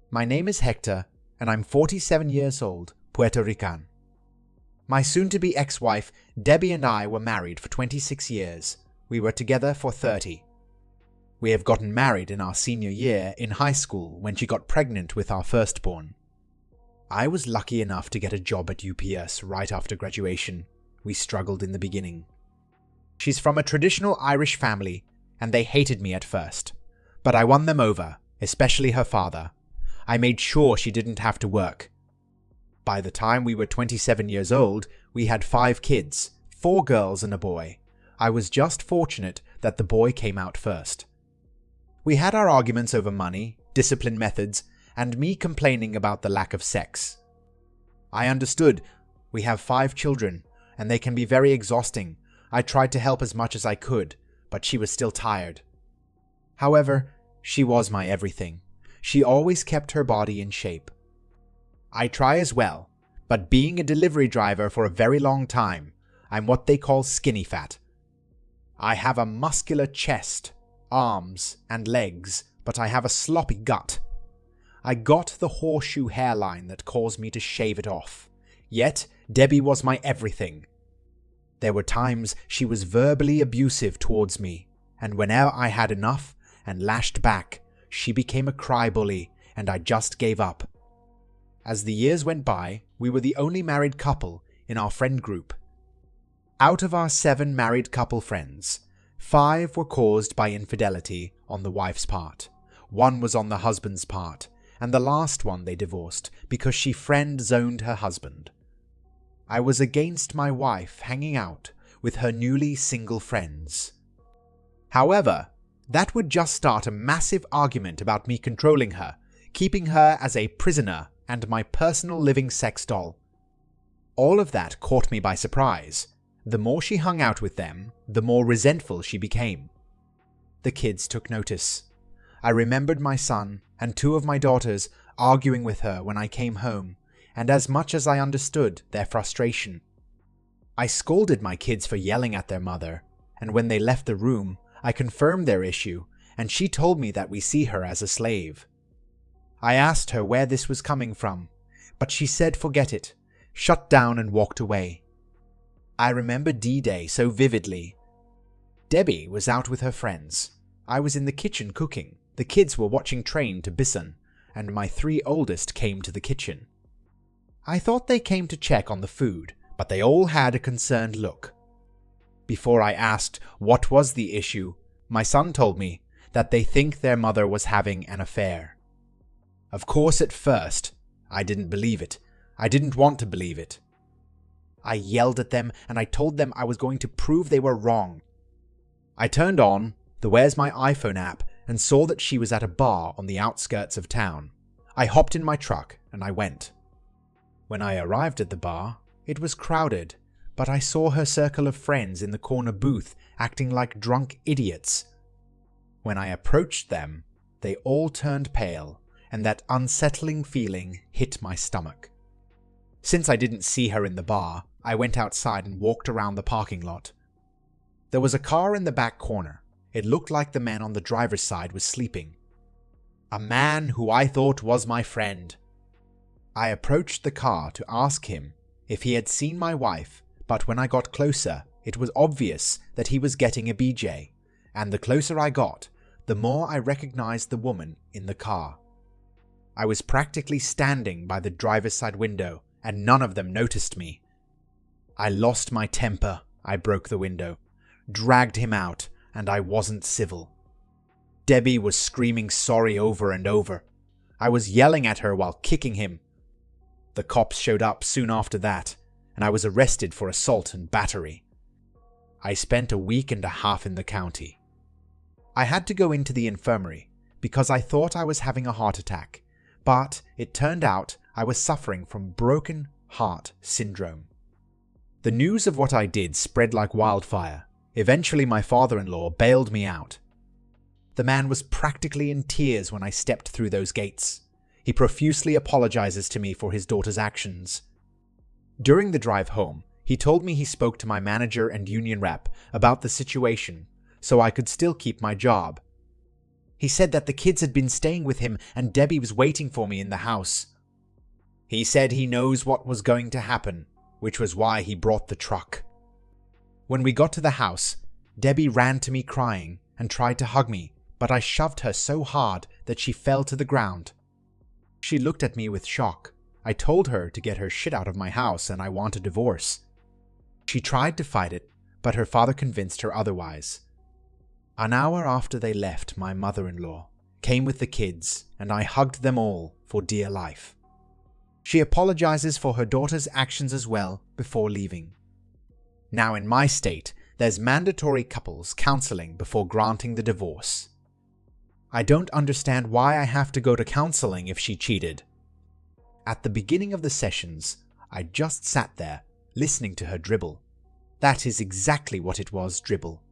My name is Hector, and I'm 47 years old, Puerto Rican. My soon-to-be ex-wife, Debbie, and I were married for 26 years. We were together for 30. We have gotten married in our senior year in high school when she got pregnant with our firstborn. I was lucky enough to get a job at UPS right after graduation. We struggled in the beginning. She's from a traditional Irish family, and they hated me at first. But I won them over, especially her father. I made sure she didn't have to work. By the time we were 27 years old, we had 5 kids, 4 girls and a boy. I was just fortunate that the boy came out first. We had our arguments over money, discipline methods, and me complaining about the lack of sex. I understood. We have 5 children, and they can be very exhausting. I tried to help as much as I could, but she was still tired. However, she was my everything. She always kept her body in shape. I try as well, but being a delivery driver for a very long time, I'm what they call skinny fat. I have a muscular chest, arms, and legs, but I have a sloppy gut. I got the horseshoe hairline that caused me to shave it off. Yet, Debbie was my everything. There were times she was verbally abusive towards me, and whenever I had enough and lashed back, she became a cry-bully, and I just gave up. As the years went by, we were the only married couple in our friend group. Out of our 7 married couple friends, 5 were caused by infidelity on the wife's part, 1 was on the husband's part, and the last one they divorced because she friend-zoned her husband. I was against my wife hanging out with her newly single friends. However, that would just start a massive argument about me controlling her, keeping her as a prisoner and my personal living sex doll. All of that caught me by surprise. The more she hung out with them, the more resentful she became. The kids took notice. I remembered my son and 2 of my daughters arguing with her when I came home, and as much as I understood their frustration, I scolded my kids for yelling at their mother, and when they left the room, I confirmed their issue, and she told me that we see her as a slave. I asked her where this was coming from, but she said forget it, shut down and walked away. I remember D-Day so vividly. Debbie was out with her friends. I was in the kitchen cooking. The kids were watching Train to Bison, and my 3 oldest came to the kitchen. I thought they came to check on the food, but they all had a concerned look. Before I asked what was the issue, my son told me that they think their mother was having an affair. Of course, at first, I didn't believe it. I didn't want to believe it. I yelled at them and I told them I was going to prove they were wrong. I turned on the Where's My iPhone app and saw that she was at a bar on the outskirts of town. I hopped in my truck and I went. When I arrived at the bar, it was crowded, but I saw her circle of friends in the corner booth acting like drunk idiots. When I approached them, they all turned pale, and that unsettling feeling hit my stomach. Since I didn't see her in the bar, I went outside and walked around the parking lot. There was a car in the back corner. It looked like the man on the driver's side was sleeping. A man who I thought was my friend. I approached the car to ask him if he had seen my wife, but when I got closer, it was obvious that he was getting a BJ, and the closer I got, the more I recognized the woman in the car. I was practically standing by the driver's side window, and none of them noticed me. I lost my temper. I broke the window, dragged him out, and I wasn't civil. Debbie was screaming sorry over and over. I was yelling at her while kicking him. The cops showed up soon after that, and I was arrested for assault and battery. I spent a week and a half in the county. I had to go into the infirmary because I thought I was having a heart attack, but it turned out I was suffering from broken heart syndrome. The news of what I did spread like wildfire. Eventually, my father-in-law bailed me out. The man was practically in tears when I stepped through those gates. He profusely apologizes to me for his daughter's actions. During the drive home, he told me he spoke to my manager and union rep about the situation so I could still keep my job. He said that the kids had been staying with him and Debbie was waiting for me in the house. He said he knows what was going to happen, which was why he brought the truck. When we got to the house, Debbie ran to me crying and tried to hug me, but I shoved her so hard that she fell to the ground. She looked at me with shock. I told her to get her shit out of my house and I want a divorce. She tried to fight it, but her father convinced her otherwise. An hour after they left, my mother-in-law came with the kids and I hugged them all for dear life. She apologizes for her daughter's actions as well before leaving. Now in my state, there's mandatory couples counseling before granting the divorce. I don't understand why I have to go to counseling if she cheated. At the beginning of the sessions, I just sat there, listening to her dribble. That is exactly what it was, dribble.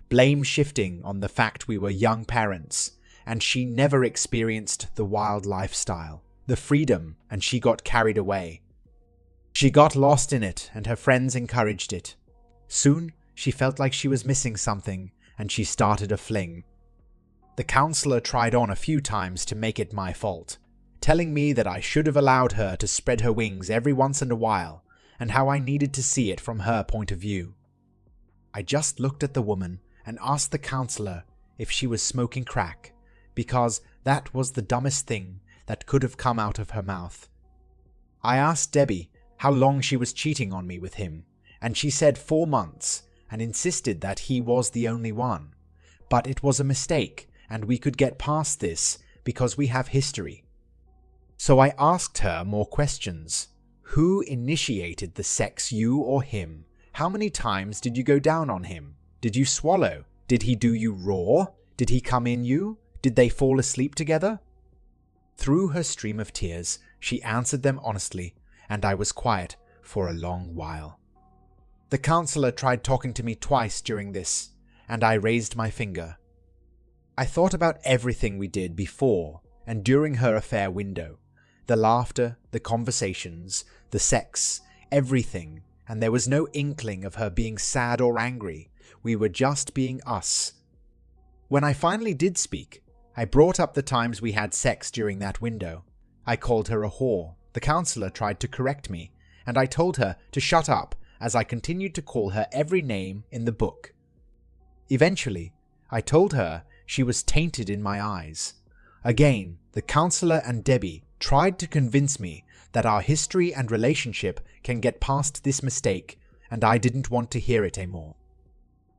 Blame shifting on the fact we were young parents, and she never experienced the wild lifestyle, the freedom, and she got carried away. She got lost in it, and her friends encouraged it. Soon, she felt like she was missing something, and she started a fling. The counselor tried on a few times to make it my fault, telling me that I should have allowed her to spread her wings every once in a while, and how I needed to see it from her point of view. I just looked at the woman and asked the counselor if she was smoking crack, because that was the dumbest thing that could have come out of her mouth. I asked Debbie how long she was cheating on me with him, and she said 4 months, and insisted that he was the only one. But it was a mistake, and we could get past this because we have history. So I asked her more questions. Who initiated the sex, you or him? How many times did you go down on him? Did you swallow? Did he do you raw? Did he come in you? Did they fall asleep together? Through her stream of tears, she answered them honestly, and I was quiet for a long while. The counselor tried talking to me twice during this, and I raised my finger. I thought about everything we did before and during her affair window. The laughter, the conversations, the sex, everything, and there was no inkling of her being sad or angry. We were just being us. When I finally did speak, I brought up the times we had sex during that window. I called her a whore. The counselor tried to correct me, and I told her to shut up as I continued to call her every name in the book. Eventually, I told her she was tainted in my eyes. Again, the counselor and Debbie tried to convince me that our history and relationship can get past this mistake, and I didn't want to hear it anymore.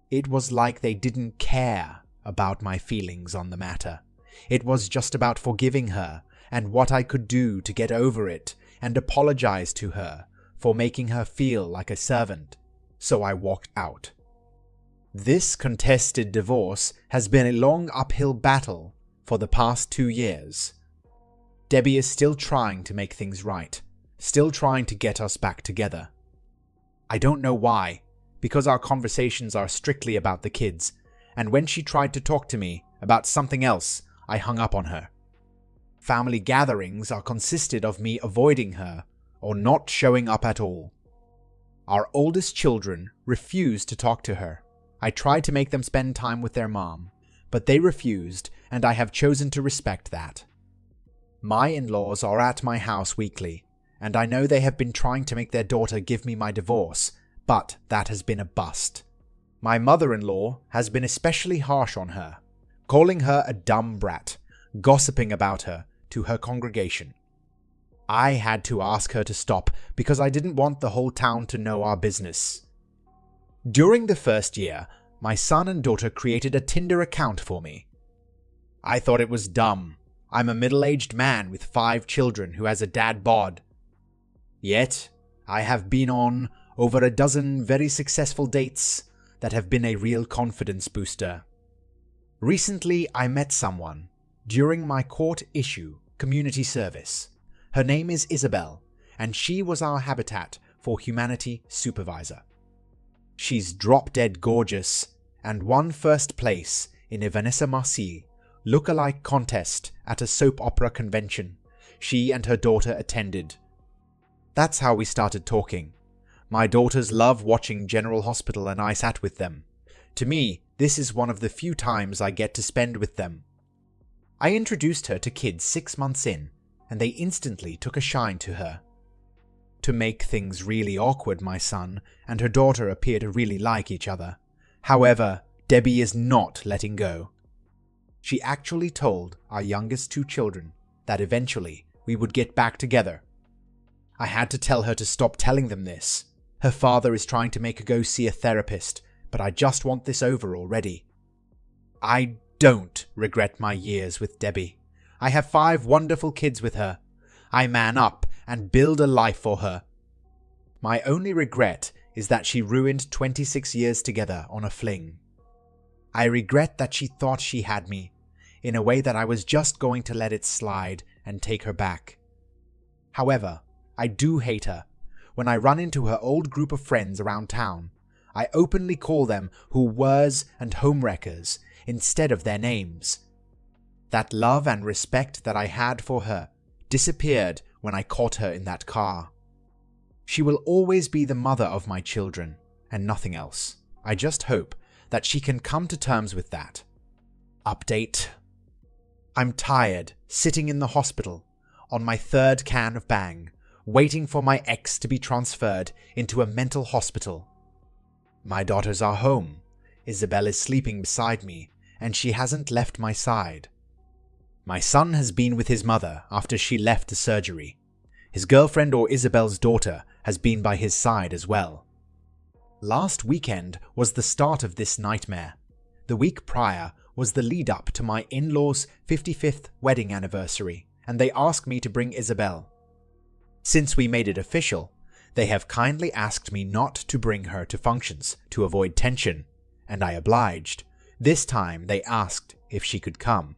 It was like they didn't care about my feelings on the matter. It was just about forgiving her and what I could do to get over it and apologize to her for making her feel like a servant. So I walked out. This contested divorce has been a long uphill battle for the past 2 years. Debbie is still trying to make things right, still trying to get us back together. I don't know why, because our conversations are strictly about the kids, and when she tried to talk to me about something else, I hung up on her. Family gatherings are consisted of me avoiding her or not showing up at all. Our oldest children refuse to talk to her. I tried to make them spend time with their mom, but they refused, and I have chosen to respect that. My in-laws are at my house weekly, and I know they have been trying to make their daughter give me my divorce, but that has been a bust. My mother-in-law has been especially harsh on her, calling her a dumb brat, gossiping about her to her congregation. I had to ask her to stop because I didn't want the whole town to know our business. During the first year, my son and daughter created a Tinder account for me. I thought it was dumb. I'm a middle-aged man with 5 children who has a dad bod. Yet, I have been on over a dozen very successful dates that have been a real confidence booster. Recently, I met someone during my court issue community service. Her name is Isabelle, and she was our Habitat for Humanity supervisor. She's drop-dead gorgeous and won first place in a Vanessa Marcil look-alike contest at a soap opera convention she and her daughter attended. That's how we started talking. My daughters love watching General Hospital and I sat with them. To me, this is one of the few times I get to spend with them. I introduced her to kids 6 months in, and they instantly took a shine to her. To make things really awkward, my son and her daughter appear to really like each other. However, Debbie is not letting go. She actually told our youngest 2 children that eventually we would get back together. I had to tell her to stop telling them this. Her father is trying to make her go see a therapist, but I just want this over already. I don't regret my years with Debbie. I have 5 wonderful kids with her. I man up and build a life for her. My only regret is that she ruined 26 years together on a fling. I regret that she thought she had me, in a way that I was just going to let it slide and take her back. However, I do hate her. When I run into her old group of friends around town, I openly call them who weres and homewreckers instead of their names. That love and respect that I had for her disappeared when I caught her in that car. She will always be the mother of my children, and nothing else. I just hope that she can come to terms with that. Update. I'm tired, sitting in the hospital, on my 3rd can of Bang, waiting for my ex to be transferred into a mental hospital. My daughters are home. Isabelle is sleeping beside me, and she hasn't left my side. My son has been with his mother after she left the surgery. His girlfriend or Isabelle's daughter has been by his side as well. Last weekend was the start of this nightmare. The week prior was the lead up to my in-laws' 55th wedding anniversary, and they asked me to bring Isabelle. Since we made it official, they have kindly asked me not to bring her to functions to avoid tension, and I obliged. This time they asked if she could come.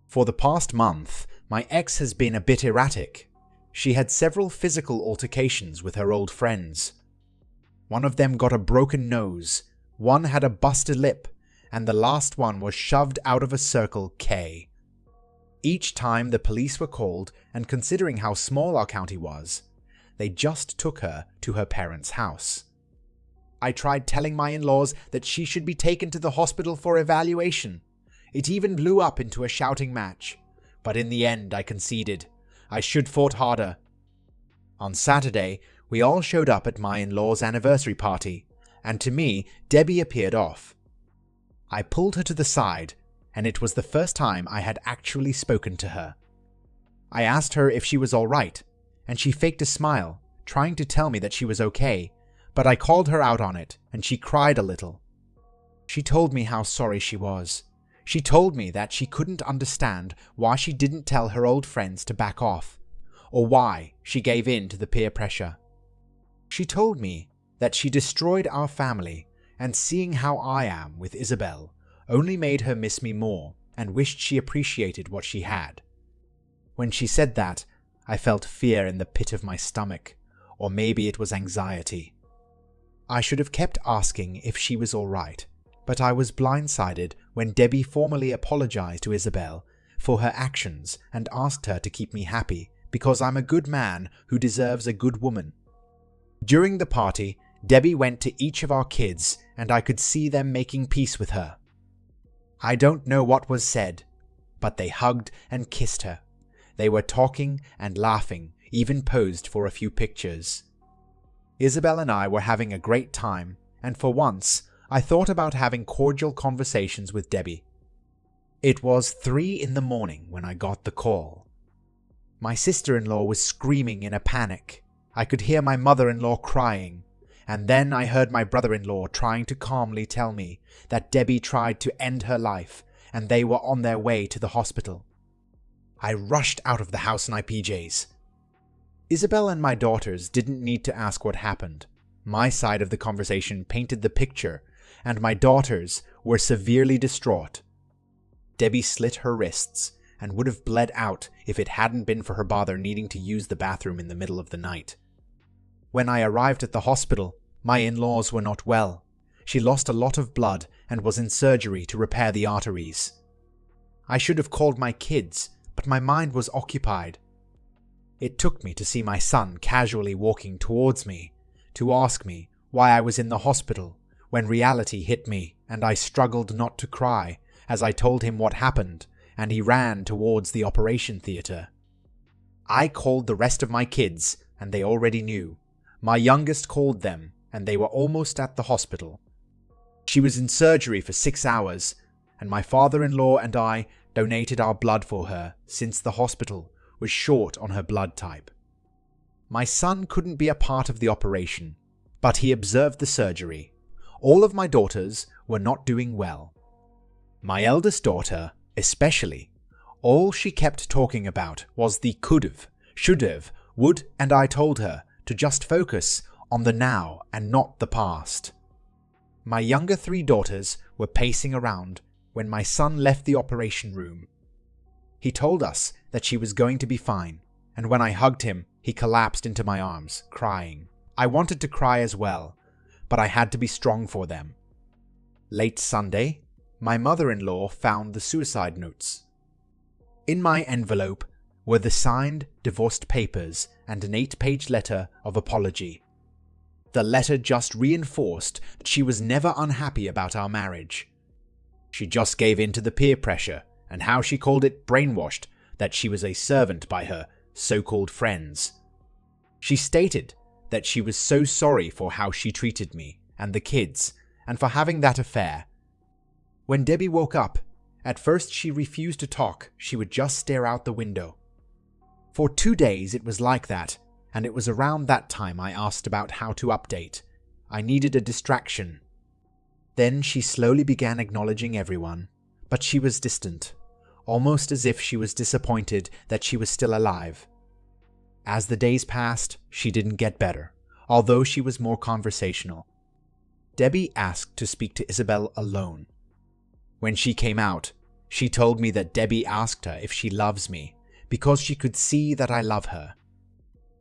For the past month, my ex has been a bit erratic. She had several physical altercations with her old friends. One of them got a broken nose, one had a busted lip, and the last one was shoved out of a Circle K. Each time the police were called, and considering how small our county was, they just took her to her parents' house. I tried telling my in-laws that she should be taken to the hospital for evaluation. It even blew up into a shouting match, but in the end I conceded. I should fought harder. On Saturday, we all showed up at my in-laws' anniversary party, and to me, Debbie appeared off. I pulled her to the side, and it was the first time I had actually spoken to her. I asked her if she was all right, and she faked a smile, trying to tell me that she was okay, but I called her out on it, and she cried a little. She told me how sorry she was. She told me that she couldn't understand why she didn't tell her old friends to back off, or why she gave in to the peer pressure. She told me that she destroyed our family, and seeing how I am with Isabelle only made her miss me more and wished she appreciated what she had. When she said that, I felt fear in the pit of my stomach, or maybe it was anxiety. I should have kept asking if she was all right, but I was blindsided when Debbie formally apologized to Isabelle for her actions and asked her to keep me happy because I'm a good man who deserves a good woman. During the party, Debbie went to each of our kids and I could see them making peace with her. I don't know what was said, but they hugged and kissed her. They were talking and laughing, even posed for a few pictures. Isabelle and I were having a great time, and for once, I thought about having cordial conversations with Debbie. It was 3 in the morning when I got the call. My sister-in-law was screaming in a panic. I could hear my mother-in-law crying, and then I heard my brother-in-law trying to calmly tell me that Debbie tried to end her life and they were on their way to the hospital. I rushed out of the house in my PJs. Isabelle and my daughters didn't need to ask what happened. My side of the conversation painted the picture, and my daughters were severely distraught. Debbie slit her wrists and would have bled out if it hadn't been for her father needing to use the bathroom in the middle of the night. When I arrived at the hospital, my in-laws were not well. She lost a lot of blood and was in surgery to repair the arteries. I should have called my kids, but my mind was occupied. It took me to see my son casually walking towards me, to ask me why I was in the hospital, when reality hit me and I struggled not to cry as I told him what happened and he ran towards the operation theater. I called the rest of my kids, and they already knew. My youngest called them, and they were almost at the hospital. She was in surgery for 6 hours, and my father-in-law and I donated our blood for her since the hospital was short on her blood type. My son couldn't be a part of the operation, but he observed the surgery. All of my daughters were not doing well. My eldest daughter, especially, all she kept talking about was the could've, should've, would, and I told her to just focus on the now and not the past. My younger 3 daughters were pacing around when my son left the operation room. He told us that she was going to be fine, and when I hugged him, he collapsed into my arms, crying. I wanted to cry as well, but I had to be strong for them. Late Sunday, my mother-in-law found the suicide notes. In my envelope were the signed divorced papers and an 8-page letter of apology. The letter just reinforced that she was never unhappy about our marriage. She just gave in to the peer pressure and how she called it brainwashed that she was a servant by her so-called friends. She stated that she was so sorry for how she treated me and the kids and for having that affair. When Debbie woke up, at first she refused to talk. She would just stare out the window. For 2 days it was like that, and it was around that time I asked about how to update. I needed a distraction. Then she slowly began acknowledging everyone, but she was distant, almost as if she was disappointed that she was still alive. As the days passed, she didn't get better, although she was more conversational. Debbie asked to speak to Isabelle alone. When she came out, she told me that Debbie asked her if she loves me because she could see that I love her.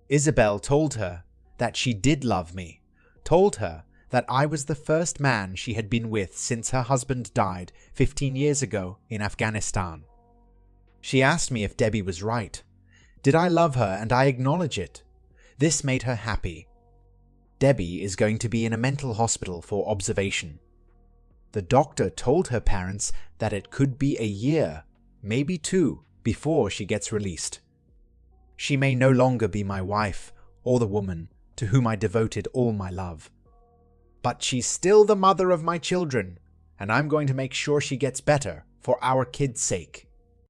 Isabelle told her that she did love me, told her that I was the first man she had been with since her husband died 15 years ago in Afghanistan. She asked me if Debbie was right. Did I love her, and I acknowledge it. This made her happy. Debbie is going to be in a mental hospital for observation. The doctor told her parents that it could be a year, maybe 2, before she gets released. She may no longer be my wife or the woman to whom I devoted all my love. But she's still the mother of my children, and I'm going to make sure she gets better for our kids' sake.